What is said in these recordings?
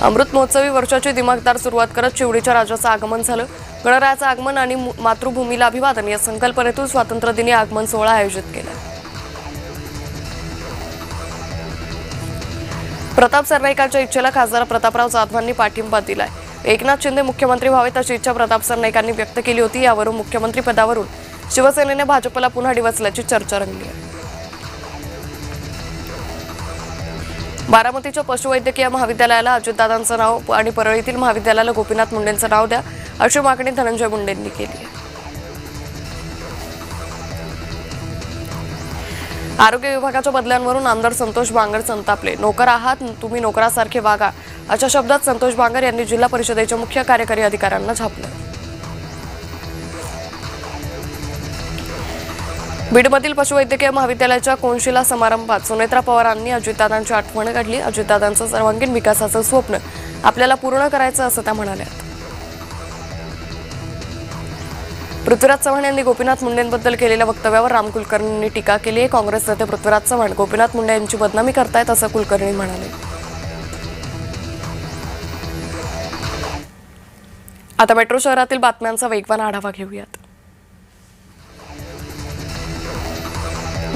अमृत महोत्सवी वर्षाची दिमागदार सुरुवात करत शिवडीच्या राजाचं आगमन झालं। गणरायाचं आगमन आणि मातृभूमीला अभिवादन या संकल्पनेतून स्वातंत्र्य दिनी आगमन सोहळा आयोजित केला। प्रताप सरनाईकांच्या इच्छेला खासदार प्रतापराव जाधवांनी पाठिंबा दिलाय। एकनाथ शिंदे मुख्यमंत्री व्हावेत अशी इच्छा प्रताप सरनाईकांनी व्यक्त केली होती। यावरून मुख्यमंत्री पदावरून शिवसेनेने भाजपला पुन्हा डिवचल्याची चर्चा रंगली आहे। बारामतीच्या पशुवैद्यकीय महाविद्यालयाला अजितदादांचं नाव आणि परळीतील महाविद्यालयाला गोपीनाथ मुंडेंचं नाव द्या अशी मागणी धनंजय मुंडेंनी केली आहे। आरोग्य विभागाच्या बदल्यांवरून आमदार संतोष बांगर संतापले। नोकर आहात तुम्ही, नोकरासारखे वागा अशा शब्दात संतोष बांगर यांनी जिल्हा परिषदेच्या मुख्य कार्यकारी अधिकाऱ्यांना झापलं। बीडमधील पशुवैद्यकीय महाविद्यालयाच्या कोनशिला समारंभात सुनेत्रा पवारांनी अजितदादांची आठवण काढली। अजितदादांचं सर्वांगीण विकासाचं स्वप्न आपल्याला पूर्ण करायचं असं त्या म्हणाल्या। पृथ्वीराज चव्हाण यांनी गोपीनाथ मुंडेंबद्दल केलेल्या वक्तव्यावर राम कुलकर्णींनी टीका केली आहे। काँग्रेस नेते पृथ्वीराज चव्हाण गोपीनाथ मुंडे यांची बदनामी करतायत असं कुलकर्णी म्हणाले। आता मेट्रो शहरातील बातम्यांचा वेगवान आढावा घेऊयात।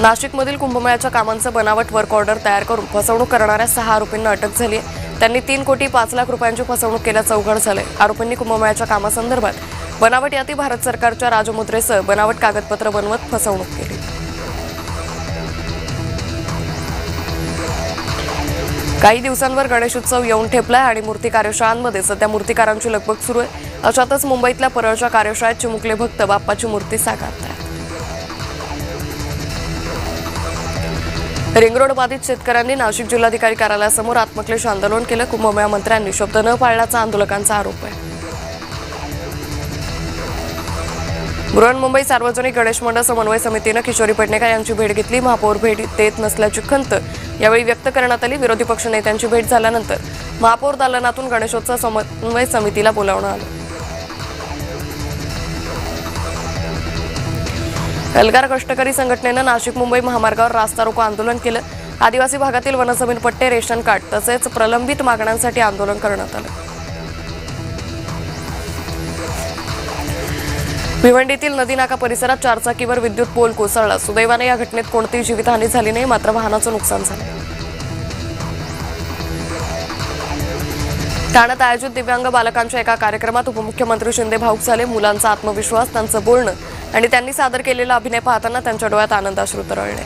नाशिकमधील कुंभमेळ्याच्या कामांचं बनावट वर्क ऑर्डर तयार करून फसवणूक करणाऱ्या 6 आरोपींना अटक झाली आहे। त्यांनी 3 कोटी 5 लाख रुपयांची फसवणूक केल्याचं उघड झालंय। आरोपींनी कुंभमेळ्याच्या कामासंदर्भात बनावट यादी भारत सरकारच्या राजमुद्रेसह बनावट कागदपत्र बनवत फसवणूक केली। काही दिवसांवर गणेशोत्सव येऊन ठेपलाय आणि मूर्ती कार्यशाळांमध्ये सध्या मूर्तिकारांची लगबग सुरू आहे। अशातच मुंबईतल्या परळच्या कार्यशाळेत चिमुकले भक्त बाप्पाची मूर्ती साकारतायत। रिंग रोड बाधित शेतकऱ्यांनी नाशिक जिल्हाधिकारी कार्यालयासमोर आत्मक्लेश आंदोलन केलं। कुंभमेळा मंत्र्यांनी शब्द न पाळल्याचा आंदोलकांचा आरोप आहे। बृहन्मुंबई सार्वजनिक गणेश मंडळ समन्वय समितीनं किशोरी पेडणेकर यांची भेट घेतली। महापौर भेट देत नसल्याची खंत यावेळी व्यक्त करण्यात आली। विरोधी पक्ष नेत्यांची भेट झाल्यानंतर महापौर दालनातून गणेशोत्सव समन्वय समितीला बोलावण्यात आलं। एल्गार कष्टकरी संघटनेनं नाशिक मुंबई महामार्गावर रास्ता रोको आंदोलन केलं। आदिवासी भागातील वनजमीन पट्टे, रेशन कार्ड तसेच प्रलंबित मागण्यांसाठी आंदोलन करण्यात आलं। भिवंडीतील नदीनाका परिसरात 4 चाकीवर विद्युत पोल कोसळला। सुदैवाने या घटनेत कोणतीही जीवितहानी झाली नाही, मात्र वाहनाचं नुकसान झालं। ठाण्यात आयोजित दिव्यांग बालकांच्या एका कार्यक्रमात उपमुख्यमंत्री शिंदे भाऊक झाले। मुलांचा आत्मविश्वास, त्यांचं बोलणं आणि त्यांनी सादर केलेला अभिनय पाहताना त्यांच्या डोळ्यात आनंदाश्रू तरळले।